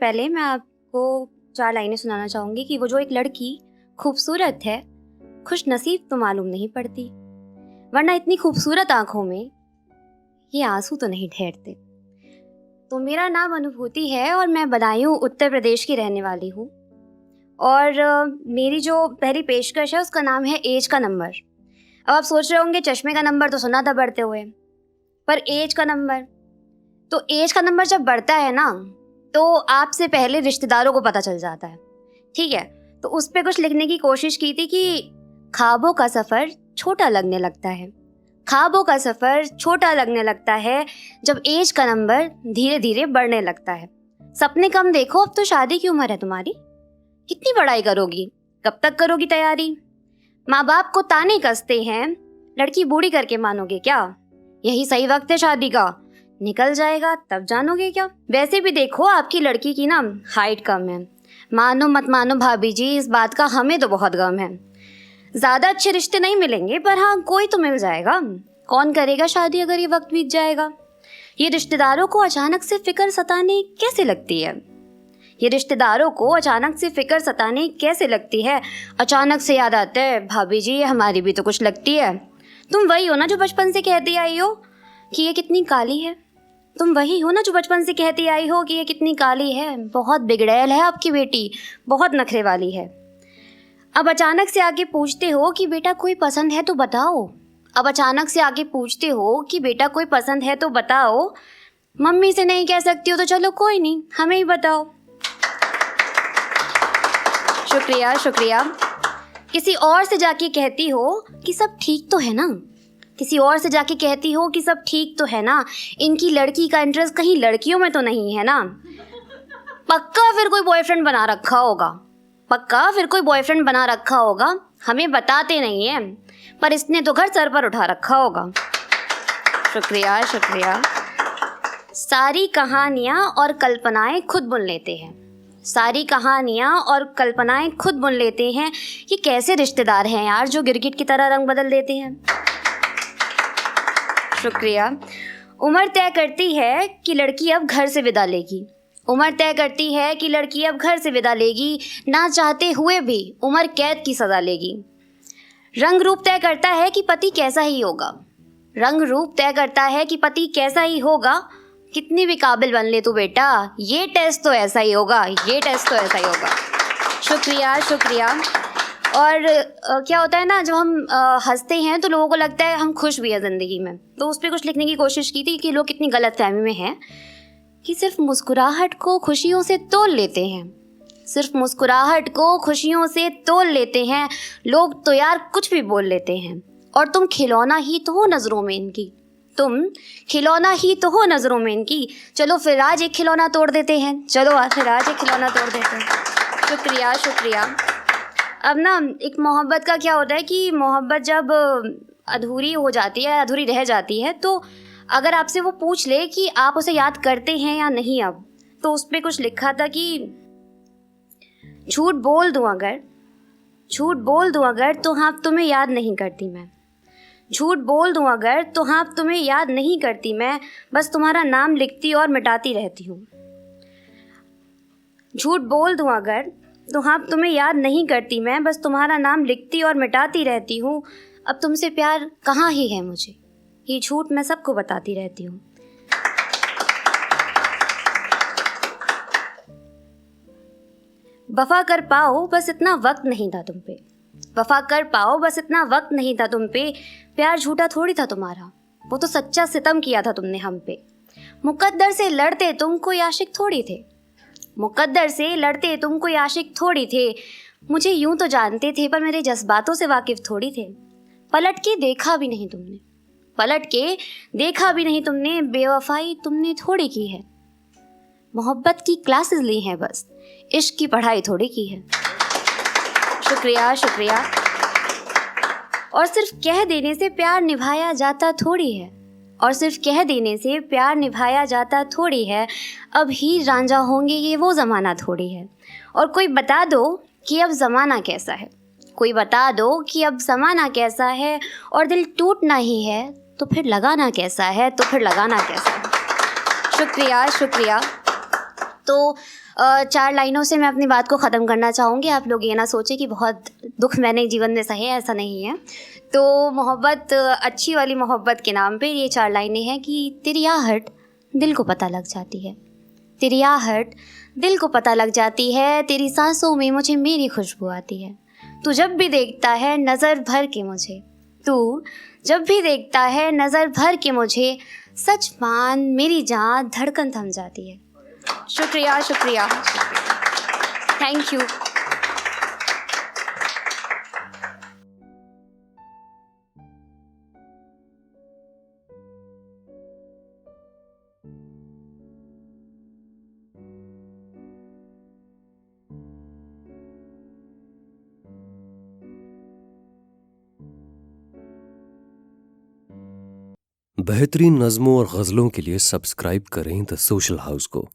पहले मैं आपको 4 लाइनें सुनाना चाहूँगी कि वो जो एक लड़की खूबसूरत है, खुश नसीब तो मालूम नहीं पड़ती, वरना इतनी खूबसूरत आँखों में ये आंसू तो नहीं ठहरते। तो मेरा नाम अनुभूति है और मैं बदायूं उत्तर प्रदेश की रहने वाली हूँ। और मेरी जो पहली पेशकश है उसका नाम है एज का नंबर। अब आप सोच रहे होंगे चश्मे का नंबर तो सुना था बढ़ते हुए, पर एज का नंबर, तो एज का नंबर जब बढ़ता है ना तो आपसे पहले रिश्तेदारों को पता चल जाता है, ठीक है। तो उस पर कुछ लिखने की कोशिश की थी कि ख्वाबों का सफ़र छोटा लगने लगता है, ख्वाबों का सफ़र छोटा लगने लगता है जब एज का नंबर धीरे धीरे बढ़ने लगता है। सपने कम देखो, अब तो शादी की उम्र है तुम्हारी, कितनी पढ़ाई करोगी, कब तक करोगी तैयारी। माँ बाप को ताने कसते हैं, लड़की बूढ़ी करके मानोगे क्या, यही सही वक्त है शादी का, निकल जाएगा तब जानोगे क्या। वैसे भी देखो आपकी लड़की की ना हाइट कम है, मानो मत मानो भाभी जी इस बात का हमें तो बहुत गम है। ज़्यादा अच्छे रिश्ते नहीं मिलेंगे पर हाँ कोई तो मिल जाएगा, कौन करेगा शादी अगर ये वक्त बीत जाएगा। ये रिश्तेदारों को अचानक से फिक्र सताने कैसे लगती है, ये रिश्तेदारों को अचानक से फिक्र सताने कैसे लगती है। अचानक से याद आता है भाभी जी हमारी भी तो कुछ लगती है। तुम वही हो ना जो बचपन से कहती आई हो कि ये कितनी काली है, तुम वही हो ना जो बचपन से कहती आई हो कि ये कितनी काली है, बहुत बिगड़ैल है आपकी बेटी, बहुत नखरे वाली है। अब अचानक से आके पूछते हो कि बेटा कोई पसंद है तो बताओ, अब अचानक से आके पूछते हो कि बेटा कोई पसंद है तो बताओ। मम्मी से नहीं कह सकती हो तो चलो कोई नहीं, हमें ही बताओ। शुक्रिया शुक्रिया। किसी और से जाके कहती हो कि सब ठीक तो है ना, किसी और से जाके कहती हो कि सब ठीक तो है ना, इनकी लड़की का इंटरेस्ट कहीं लड़कियों में तो नहीं है ना। पक्का फिर कोई बॉयफ्रेंड बना रखा होगा, पक्का फिर कोई बॉयफ्रेंड बना रखा होगा, हमें बताते नहीं हैं पर इसने तो घर सर पर उठा रखा होगा। शुक्रिया शुक्रिया। सारी कहानियाँ और कल्पनाएं खुद बुन लेते हैं, सारी कहानियाँ और कल्पनाएं खुद बुन लेते हैं। ये कैसे रिश्तेदार हैं यार जो गिरगिट की तरह रंग बदल देते हैं। शुक्रिया। उम्र तय करती है कि लड़की अब घर से विदा लेगी, उम्र तय करती है कि लड़की अब घर से विदा लेगी, ना चाहते हुए भी उम्र कैद की सज़ा लेगी। रंग रूप तय करता है कि पति कैसा ही होगा, रंग रूप तय करता है कि पति कैसा ही होगा। कितनी भी काबिल बन ले तू बेटा, ये टेस्ट तो ऐसा ही होगा, ये टेस्ट तो ऐसा ही होगा। शुक्रिया शुक्रिया। और क्या होता है ना जब हम हंसते हैं तो लोगों को लगता है हम खुश भी हैं ज़िंदगी में, तो उस पर कुछ लिखने की कोशिश की थी कि लोग कितनी गलत फहमी में हैं कि सिर्फ मुस्कुराहट को खुशियों से तोल लेते हैं, सिर्फ मुस्कुराहट को खुशियों से तोल लेते हैं। लोग तो यार कुछ भी बोल लेते हैं, और तुम खिलौना ही तो हो नज़रों में इनकी, तुम खिलौना ही तो हो नज़रों में इनकी। चलो फिर आज एक खिलौना तोड़ देते हैं, चलो फिर आज एक खिलौना तोड़ देते हैं। शुक्रिया शुक्रिया। अब ना एक मोहब्बत का क्या होता है कि मोहब्बत जब अधूरी हो जाती है, अधूरी रह जाती है, तो अगर आपसे वो पूछ ले कि आप उसे याद करते हैं या नहीं अब, तो उस पर कुछ लिखा था कि झूठ बोल दूँ अगर, झूठ बोल दूँ अगर तो हाँ तुम्हें याद नहीं करती मैं, झूठ बोल दूँ अगर तो हाँ तुम्हें याद नहीं करती मैं, बस तुम्हारा नाम लिखती और मिटाती रहती हूँ। झूठ बोल दूँ अगर तो हाँ तुम्हें याद नहीं करती मैं, बस तुम्हारा नाम लिखती और मिटाती रहती हूँ। अब तुमसे प्यार कहाँ ही है मुझे, ये झूठ मैं सबको बताती रहती हूँ। वफा कर पाओ बस इतना वक्त नहीं था तुम पे, वफा कर पाओ बस इतना वक्त नहीं था तुम पे, प्यार झूठा थोड़ी था तुम्हारा, वो तो सच्चा सितम किया था तुमने हम पे। मुकद्दर से लड़ते तुम कोई आशिक थोड़ी थे, मुकद्दर से लड़ते तुम कोई आशिक थोड़ी थे, मुझे यूं तो जानते थे पर मेरे जज्बातों से वाकिफ थोड़ी थे। पलट के देखा भी नहीं तुमने, पलट के देखा भी नहीं तुमने, बेवफाई तुमने थोड़ी की है। मोहब्बत की क्लासेस ली हैं बस, इश्क की पढ़ाई थोड़ी की है। शुक्रिया शुक्रिया। और सिर्फ कह देने से प्यार निभाया जाता थोड़ी है, और सिर्फ कह देने से प्यार निभाया जाता थोड़ी है। अब हीर रांझा होंगे ये वो ज़माना थोड़ी है। और कोई बता दो कि अब ज़माना कैसा है, कोई बता दो कि अब ज़माना कैसा है, और दिल टूटना ही है तो फिर लगाना कैसा है, तो फिर लगाना कैसा है। शुक्रिया शुक्रिया। तो 4 लाइनों से मैं अपनी बात को ख़त्म करना चाहूँगी। आप लोग ये ना सोचें कि बहुत दुख मैंने जीवन में सहे, ऐसा नहीं है। तो मोहब्बत, अच्छी वाली मोहब्बत के नाम पे ये 4 लाइनें हैं कि तेरी आहट दिल को पता लग जाती है, तेरी आहट दिल को पता लग जाती है, तेरी सांसों में मुझे मेरी खुशबू आती है। तू जब भी देखता है नज़र भर के मुझे, तू जब भी देखता है नज़र भर के मुझे, सच मान मेरी जान धड़कन थम जाती है। शुक्रिया, शुक्रिया, थैंक यू। बेहतरीन नज़्मों और गज़लों के लिए सब्सक्राइब करें द सोशल हाउस को।